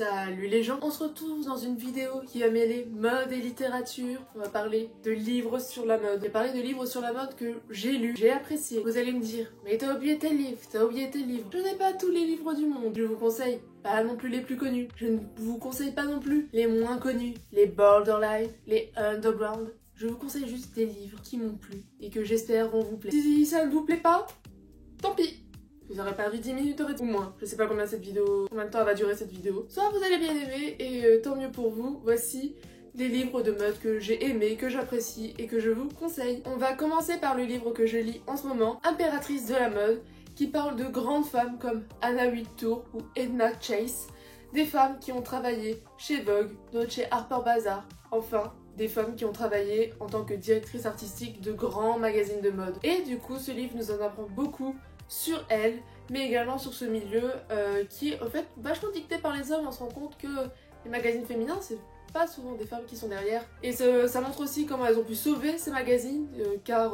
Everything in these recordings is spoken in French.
Salut les gens, on se retrouve dans une vidéo qui va mêler mode et littérature. On va parler de livres sur la mode. Je vais parler de livres sur la mode que j'ai lus, j'ai apprécié. Vous allez me dire, mais t'as oublié tel livre, t'as oublié tel livre. Je n'ai pas tous les livres du monde. Je vous conseille pas non plus les plus connus. Je ne vous conseille pas non plus les moins connus, les borderline, les underground. Je vous conseille juste des livres qui m'ont plu et que j'espère vont vous plaire. Si ça ne vous plaît pas, tant pis. Vous aurez perdu 10 minutes ou moins. Je sais pas combien de temps elle va durer cette vidéo. Soit vous allez bien aimer et tant mieux pour vous. Voici les livres de mode que j'ai aimés, que j'apprécie et que je vous conseille. On va commencer par le livre que je lis en ce moment, Impératrice de la mode, qui parle de grandes femmes comme Anna Wintour ou Edna Chase, des femmes qui ont travaillé chez Vogue, d'autres chez Harper Bazaar, enfin des femmes qui ont travaillé en tant que directrice artistique de grands magazines de mode. Et du coup ce livre nous en apprend beaucoup sur elle, mais également sur ce milieu qui est en fait vachement dicté par les hommes. On se rend compte que les magazines féminins, c'est pas souvent des femmes qui sont derrière. Et ça montre aussi comment elles ont pu sauver ces magazines, car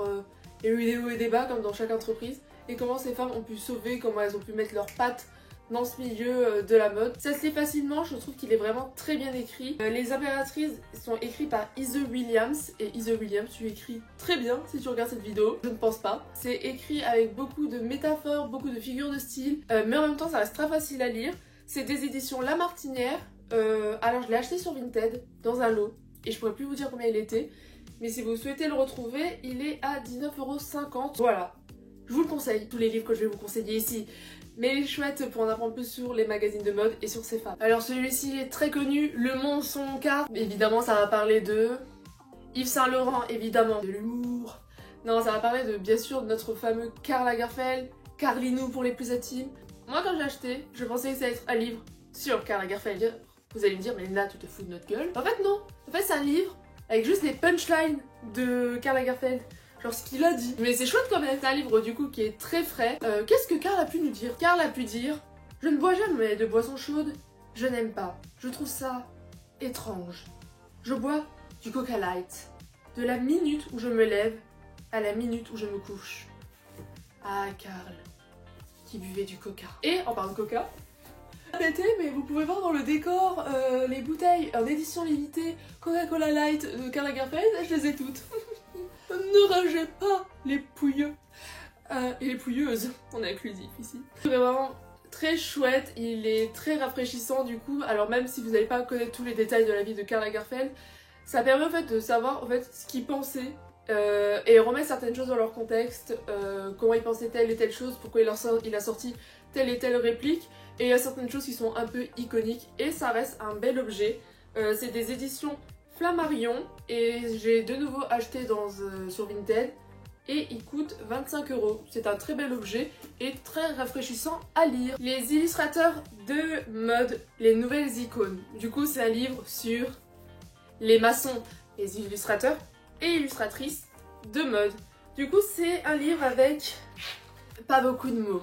il y a eu des hauts et des bas comme dans chaque entreprise, et comment ces femmes ont pu sauver, comment elles ont pu mettre leurs pattes dans ce milieu de la mode. Ça se lit facilement, je trouve qu'il est vraiment très bien écrit. Les impératrices sont écrites par Heather Williams, et Heather Williams, tu écris très bien si tu regardes cette vidéo, je ne pense pas. C'est écrit avec beaucoup de métaphores, beaucoup de figures de style, mais en même temps ça reste très facile à lire. C'est des éditions La Martinière, alors je l'ai acheté sur Vinted, dans un lot, et je pourrais plus vous dire combien il était, mais si vous souhaitez le retrouver, il est à 19,50 €. Voilà, je vous le conseille, tous les livres que je vais vous conseiller ici. Mais il est chouette pour en apprendre plus sur les magazines de mode et sur ces femmes. Alors celui-ci est très connu, Le Monde son quart. Évidemment ça va parler de Yves Saint Laurent, évidemment, de l'humour. Non, ça va parler de, bien sûr, de notre fameux Karl Lagerfeld, Carlino pour les plus intimes. Moi quand j'ai acheté, je pensais que ça allait être un livre sur Karl Lagerfeld. Vous allez me dire, mais Lena, tu te fous de notre gueule. En fait non, en fait c'est un livre avec juste les punchlines de Karl Lagerfeld. Genre ce qu'il a dit. Mais c'est chouette quand même, c'est un livre du coup qui est très frais. Qu'est-ce que Karl a pu nous dire? Karl a pu dire: je ne bois jamais de boissons chaudes, je n'aime pas. Je trouve ça étrange. Je bois du Coca Light. De la minute où je me lève à la minute où je me couche. Ah, Karl, qui buvait du Coca. Et en parlant de Coca, mais vous pouvez voir dans le décor les bouteilles en édition limitée Coca-Cola Light de Karl Lagerfeld, je les ai toutes. Ne ragez pas les pouilleux et les pouilleuses, on est inclusif ici. C'est vraiment très chouette, il est très rafraîchissant du coup. Alors même si vous n'allez pas connaître tous les détails de la vie de Karl Lagerfeld, ça permet en fait de savoir en fait ce qu'il pensait et remettre certaines choses dans leur contexte, comment il pensait telle et telle chose, pourquoi il a sorti telle et telle réplique. Et il y a certaines choses qui sont un peu iconiques et ça reste un bel objet. C'est des éditions Flammarion et j'ai de nouveau acheté sur Vinted et il coûte 25 €. C'est un très bel objet et très rafraîchissant à lire. Les illustrateurs de mode, les nouvelles icônes. Du coup c'est un livre sur les maçons, les illustrateurs et illustratrices de mode. Du coup c'est un livre avec pas beaucoup de mots.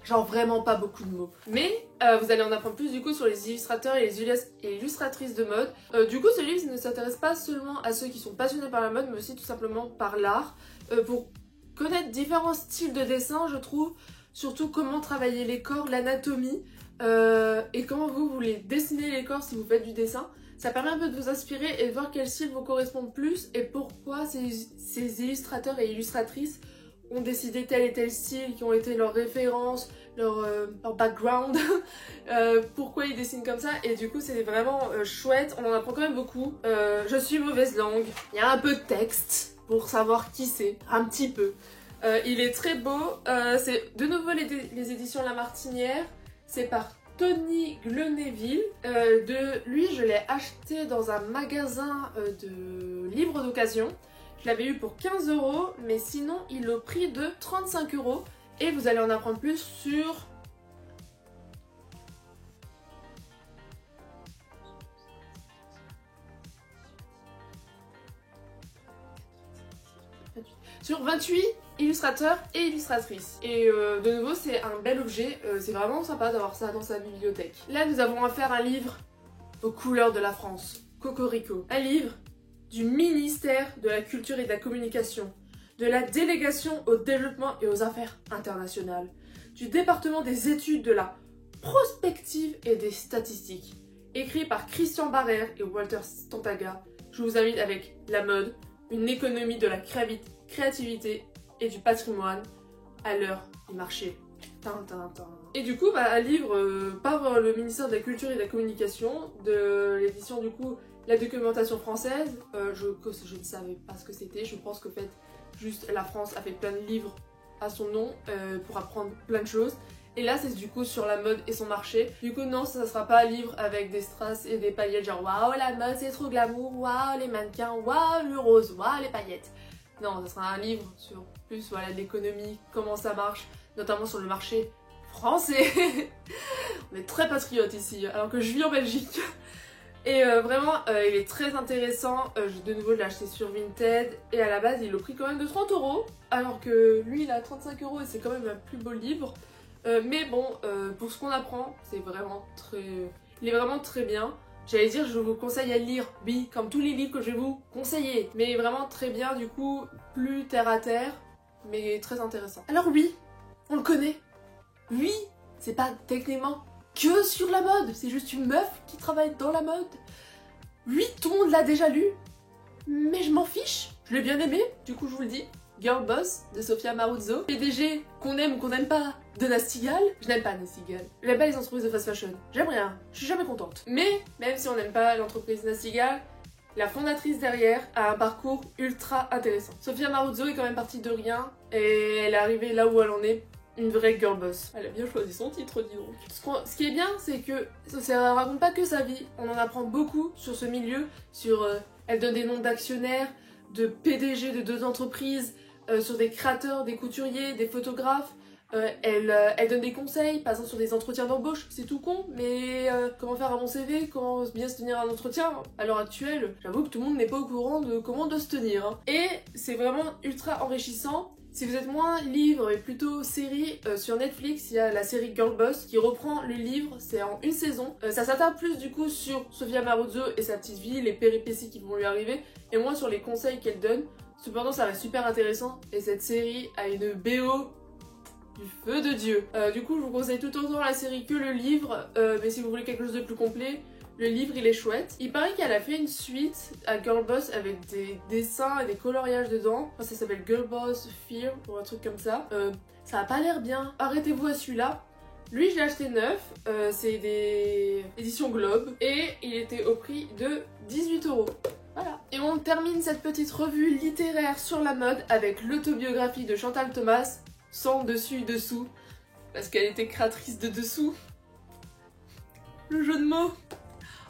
Genre vraiment pas beaucoup de mots. Mais vous allez en apprendre plus du coup sur les illustrateurs et les illustratrices de mode. Du coup ce livre ne s'intéresse pas seulement à ceux qui sont passionnés par la mode, mais aussi tout simplement par l'art. Pour connaître différents styles de dessin, je trouve, surtout comment travailler les corps, l'anatomie, et comment vous voulez dessiner les corps si vous faites du dessin. Ça permet un peu de vous inspirer et de voir quel style vous correspond plus et pourquoi ces illustrateurs et illustratrices ont décidé tel et tel style, qui ont été leurs références, leur background, pourquoi ils dessinent comme ça. Et du coup c'est vraiment chouette, on en apprend quand même beaucoup. Je suis mauvaise langue, il y a un peu de texte pour savoir qui c'est, un petit peu. Il est très beau, c'est de nouveau les éditions La Martinière, c'est par Tony Gleneville. Lui je l'ai acheté dans un magasin de livres d'occasion. Je l'avais eu pour 15 €, mais sinon il est au prix de 35 € et vous allez en apprendre plus sur sur 28 illustrateurs et illustratrices. Et de nouveau c'est un bel objet, c'est vraiment sympa d'avoir ça dans sa bibliothèque. Là nous avons affaire à un livre aux couleurs de la France, Cocorico. Un livre du ministère de la Culture et de la Communication, de la délégation au développement et aux affaires internationales, du département des études de la prospectives et des statistiques. Écrit par Christian Barrère et Walter Stantaga, je vous invite avec La mode, une économie de la créativité et du patrimoine à l'heure du marché. Et du coup, un livre par le ministère de la Culture et de la Communication, de l'édition du coup La Documentation Française. Je ne savais pas ce que c'était, je pense qu'en fait, juste la France a fait plein de livres à son nom pour apprendre plein de choses. Et là, c'est du coup sur la mode et son marché. Du coup, non, ça sera pas un livre avec des strass et des paillettes, genre waouh, la mode c'est trop glamour, waouh, les mannequins, waouh, le rose, waouh, les paillettes. Non, ça sera un livre sur plus voilà, l'économie, comment ça marche, notamment sur le marché français. On est très patriotes ici, alors que je vis en Belgique. Et vraiment, il est très intéressant. De nouveau, je l'ai acheté sur Vinted. Et à la base, il est au prix quand même de 30 €. Alors que lui, il a 35 € et c'est quand même un plus beau livre. Mais bon, pour ce qu'on apprend, c'est vraiment très... Il est vraiment très bien. J'allais dire, je vous conseille à lire, oui, comme tous les livres que je vais vous conseiller. Mais vraiment très bien, du coup, plus terre à terre, mais très intéressant. Alors oui, on le connaît. Oui, c'est pas techniquement que sur la mode, c'est juste une meuf qui travaille dans la mode. Oui, tout le monde l'a déjà lu, mais je m'en fiche. Je l'ai bien aimé, du coup je vous le dis. Girl Boss de Sophia Amoruso. PDG, qu'on aime ou qu'on n'aime pas, de Nasty Gal. Je n'aime pas Nasty Gal. J'aime pas les entreprises de fast fashion. J'aime rien. Je suis jamais contente. Mais, même si on n'aime pas l'entreprise Nasty Gal, la fondatrice derrière a un parcours ultra intéressant. Sophia Amoruso est quand même partie de rien et elle est arrivée là où elle en est. Une vraie girl boss. Elle a bien choisi son titre, dis donc. Ce qui est bien, c'est que ça raconte pas que sa vie. On en apprend beaucoup sur ce milieu. Elle donne des noms d'actionnaires, de PDG de 2 entreprises, sur des créateurs, des couturiers, des photographes. Elle donne des conseils, par exemple sur des entretiens d'embauche. C'est tout con, mais comment faire un bon CV, comment bien se tenir à un entretien. À l'heure actuelle, j'avoue que tout le monde n'est pas au courant de comment doit se tenir. Hein. Et c'est vraiment ultra enrichissant. Si vous êtes moins livre et plutôt série, sur Netflix, il y a la série Girl Boss qui reprend le livre, c'est en une saison. Ça s'attarde plus du coup sur Sophia Amoruso et sa petite vie, les péripéties qui vont lui arriver, et moins sur les conseils qu'elle donne. Cependant, ça reste super intéressant, et cette série a une BO du feu de Dieu. Du coup, je vous conseille tout autant la série que le livre, mais si vous voulez quelque chose de plus complet, le livre il est chouette. Il paraît qu'elle a fait une suite à Girl Boss avec des dessins et des coloriages dedans. Enfin, ça s'appelle Girl Boss Fear ou un truc comme ça. Ça a pas l'air bien. Arrêtez-vous à celui-là. Lui, je l'ai acheté neuf. C'est des éditions Globe. Et il était au prix de 18 €. Voilà. Et on termine cette petite revue littéraire sur la mode avec l'autobiographie de Chantal Thomas, sans dessus dessous. Parce qu'elle était créatrice de dessous. Le jeu de mots.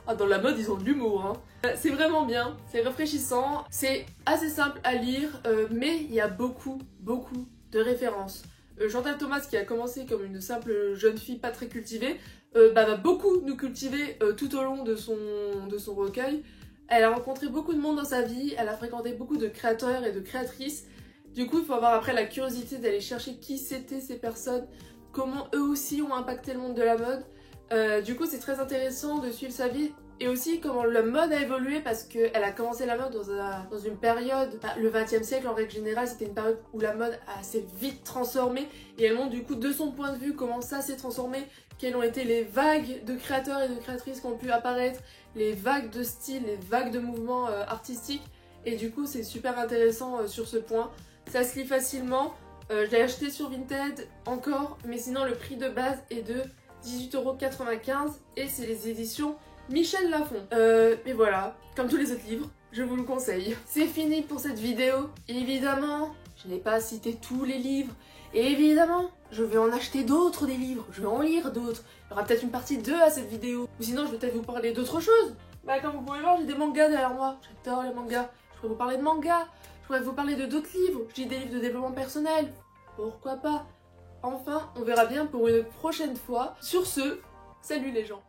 Ah, dans la mode, ils ont de l'humour, hein. C'est vraiment bien, c'est rafraîchissant, c'est assez simple à lire, mais il y a beaucoup de références. Chantal Thomas, qui a commencé comme une simple jeune fille pas très cultivée, va beaucoup nous cultiver tout au long de son recueil. Elle a rencontré beaucoup de monde dans sa vie, elle a fréquenté beaucoup de créateurs et de créatrices. Du coup, il faut avoir après la curiosité d'aller chercher qui c'étaient ces personnes, comment eux aussi ont impacté le monde de la mode. Du coup, c'est très intéressant de suivre sa vie et aussi comment la mode a évolué parce qu'elle a commencé la mode dans une période, le XXe siècle en règle générale, c'était une période où la mode a assez vite transformé et elle montre du coup de son point de vue comment ça s'est transformé, quelles ont été les vagues de créateurs et de créatrices qui ont pu apparaître, les vagues de style, les vagues de mouvements artistiques et du coup c'est super intéressant sur ce point. Ça se lit facilement, je l'ai acheté sur Vinted encore, mais sinon le prix de base est de 18,95 € et c'est les éditions Michel Lafon. Mais voilà, comme tous les autres livres, je vous le conseille. C'est fini pour cette vidéo. Évidemment, je n'ai pas cité tous les livres. Et évidemment, je vais en acheter d'autres des livres. Je vais en lire d'autres. Il y aura peut-être une partie 2 à cette vidéo. Ou sinon, je vais peut-être vous parler d'autres choses. Bah, comme vous pouvez voir, j'ai des mangas derrière moi. J'adore les mangas. Je pourrais vous parler de mangas. Je pourrais vous parler de d'autres livres. J'ai des livres de développement personnel. Pourquoi pas? Enfin, on verra bien pour une prochaine fois. Sur ce, salut les gens.